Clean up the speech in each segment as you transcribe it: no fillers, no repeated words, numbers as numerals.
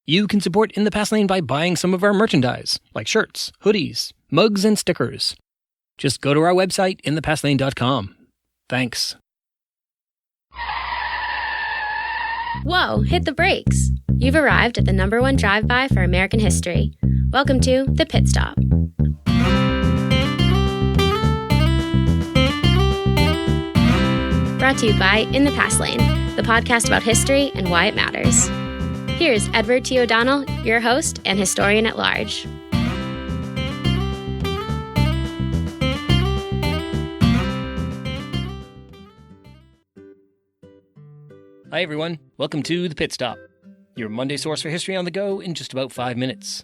You can support In the Past Lane by buying some of our merchandise, like shirts, hoodies, mugs, and stickers. Just go to our website, inthepastlane.com. Thanks. Whoa, hit the brakes. You've arrived at the #1 drive-by for American history. Welcome to The Pit Stop. Brought to you by In the Past Lane, the podcast about history and why it matters. Here's Edward T. O'Donnell, your host and historian at large. Hi everyone, welcome to The Pit Stop, your Monday source for history on the go in just about 5 minutes.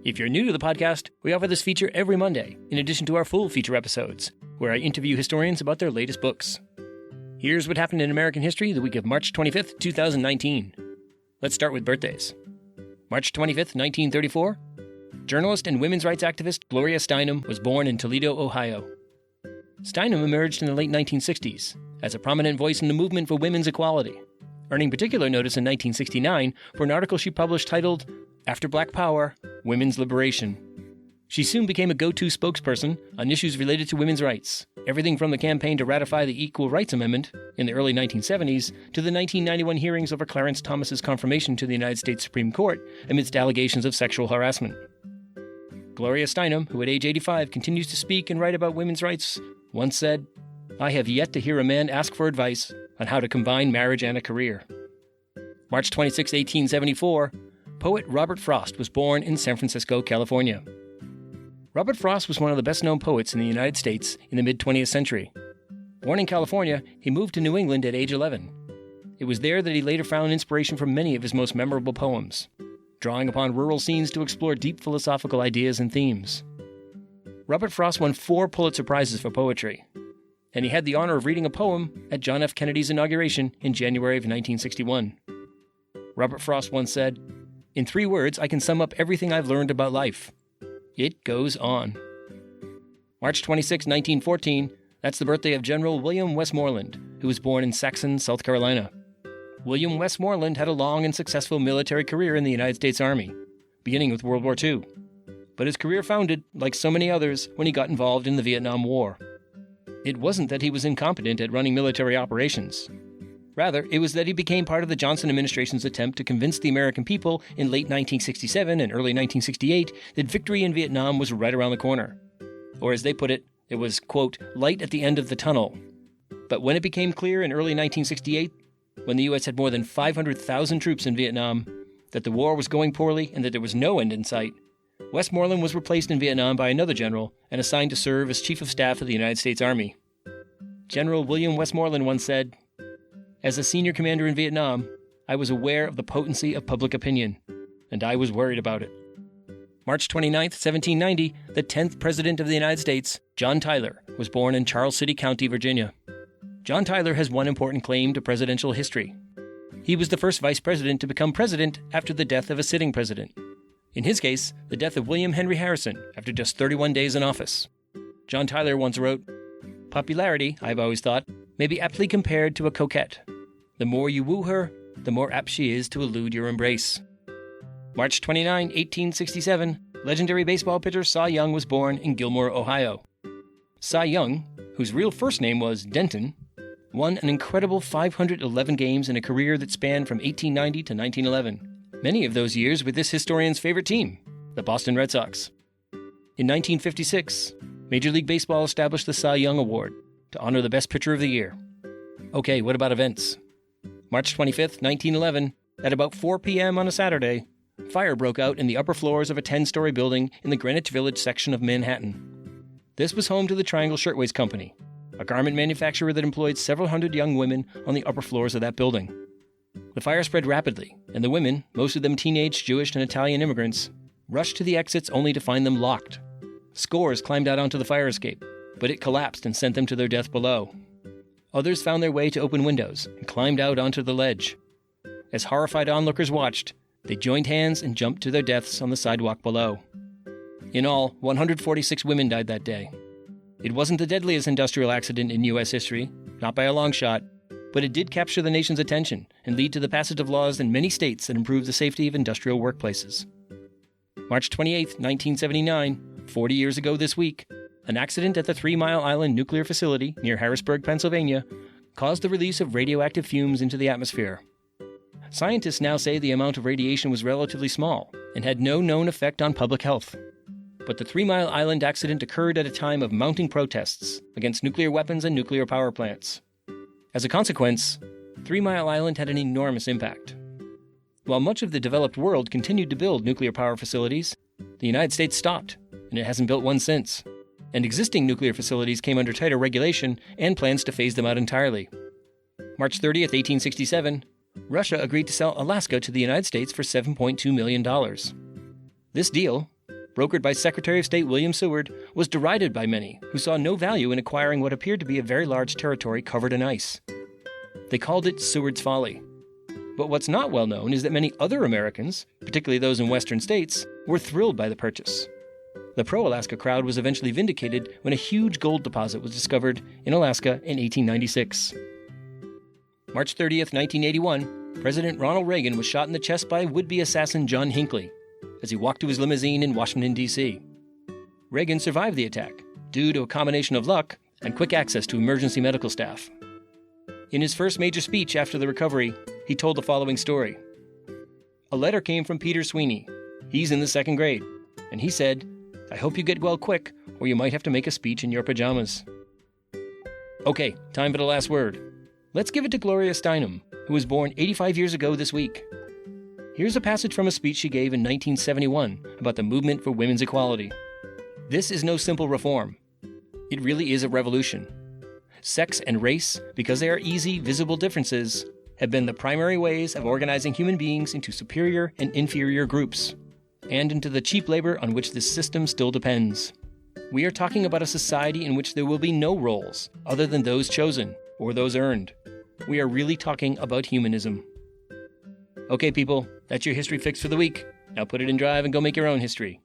If you're new to the podcast, we offer this feature every Monday, in addition to our full feature episodes, where I interview historians about their latest books. Here's what happened in American history the week of March 25th, 2019. Let's start with birthdays. March 25th, 1934, journalist and women's rights activist Gloria Steinem was born in Toledo, Ohio. Steinem emerged in the late 1960s as a prominent voice in the movement for women's equality, earning particular notice in 1969 for an article she published titled, "After Black Power, Women's Liberation." She soon became a go-to spokesperson on issues related to women's rights, everything from the campaign to ratify the Equal Rights Amendment in the early 1970s to the 1991 hearings over Clarence Thomas's confirmation to the United States Supreme Court amidst allegations of sexual harassment. Gloria Steinem, who at age 85 continues to speak and write about women's rights, once said, "I have yet to hear a man ask for advice on how to combine marriage and a career." March 26, 1874, poet Robert Frost was born in San Francisco, California. Robert Frost was one of the best-known poets in the United States in the mid-20th century. Born in California, he moved to New England at age 11. It was there that he later found inspiration for many of his most memorable poems, drawing upon rural scenes to explore deep philosophical ideas and themes. Robert Frost won 4 Pulitzer Prizes for poetry, and he had the honor of reading a poem at John F. Kennedy's inauguration in January of 1961. Robert Frost once said, "In 3 words, I can sum up everything I've learned about life. It goes on." March 26, 1914, that's the birthday of General William Westmoreland, who was born in Saxon, South Carolina. William Westmoreland had a long and successful military career in the United States Army, beginning with World War II. But his career foundered, like so many others, when he got involved in the Vietnam War. It wasn't that he was incompetent at running military operations. Rather, it was that he became part of the Johnson administration's attempt to convince the American people in late 1967 and early 1968 that victory in Vietnam was right around the corner. Or as they put it, it was, quote, light at the end of the tunnel. But when it became clear in early 1968, when the U.S. had more than 500,000 troops in Vietnam, that the war was going poorly and that there was no end in sight, Westmoreland was replaced in Vietnam by another general and assigned to serve as Chief of Staff of the United States Army. General William Westmoreland once said, "As a senior commander in Vietnam, I was aware of the potency of public opinion, and I was worried about it." March 29, 1790, the 10th President of the United States, John Tyler, was born in Charles City County, Virginia. John Tyler has one important claim to presidential history. He was the first vice president to become president after the death of a sitting president. In his case, the death of William Henry Harrison after just 31 days in office. John Tyler once wrote, "Popularity, I've always thought, may be aptly compared to a coquette. The more you woo her, the more apt she is to elude your embrace." March 29, 1867, legendary baseball pitcher Cy Young was born in Gilmore, Ohio. Cy Young, whose real first name was Denton, won an incredible 511 games in a career that spanned from 1890 to 1911, many of those years with this historian's favorite team, the Boston Red Sox. In 1956, Major League Baseball established the Cy Young Award to honor the best pitcher of the year. Okay, what about events? March 25, 1911, at about 4 p.m. on a Saturday, fire broke out in the upper floors of a 10-story building in the Greenwich Village section of Manhattan. This was home to the Triangle Shirtwaist Company, a garment manufacturer that employed several hundred young women on the upper floors of that building. The fire spread rapidly, and the women, most of them teenage Jewish and Italian immigrants, rushed to the exits only to find them locked. Scores climbed out onto the fire escape, but it collapsed and sent them to their death below. Others found their way to open windows and climbed out onto the ledge. As horrified onlookers watched, they joined hands and jumped to their deaths on the sidewalk below. In all, 146 women died that day. It wasn't the deadliest industrial accident in U.S. history, not by a long shot, but it did capture the nation's attention and lead to the passage of laws in many states that improved the safety of industrial workplaces. March 28, 1979, 40 years ago this week, an accident at the 3 Mile Island nuclear facility near Harrisburg, Pennsylvania, caused the release of radioactive fumes into the atmosphere. Scientists now say the amount of radiation was relatively small and had no known effect on public health. But the 3 Mile Island accident occurred at a time of mounting protests against nuclear weapons and nuclear power plants. As a consequence, 3 Mile Island had an enormous impact. While much of the developed world continued to build nuclear power facilities, the United States stopped, and it hasn't built one since. And existing nuclear facilities came under tighter regulation and plans to phase them out entirely. March 30th, 1867, Russia agreed to sell Alaska to the United States for $7.2 million. This deal, brokered by Secretary of State William Seward, was derided by many who saw no value in acquiring what appeared to be a very large territory covered in ice. They called it Seward's Folly. But what's not well known is that many other Americans, particularly those in western states, were thrilled by the purchase. The pro-Alaska crowd was eventually vindicated when a huge gold deposit was discovered in Alaska in 1896. March 30th, 1981, President Ronald Reagan was shot in the chest by would-be assassin John Hinckley as he walked to his limousine in Washington, D.C. Reagan survived the attack due to a combination of luck and quick access to emergency medical staff. In his first major speech after the recovery, he told the following story. A letter came from Peter Sweeney. He's in the 2nd grade, and he said, "I hope you get well quick, or you might have to make a speech in your pajamas." Okay, time for the last word. Let's give it to Gloria Steinem, who was born 85 years ago this week. Here's a passage from a speech she gave in 1971 about the movement for women's equality. This is no simple reform. It really is a revolution. Sex and race, because they are easy, visible differences, have been the primary ways of organizing human beings into superior and inferior groups, and into the cheap labor on which this system still depends. We are talking about a society in which there will be no roles other than those chosen or those earned. We are really talking about humanism. Okay, people, that's your history fix for the week. Now put it in drive and go make your own history.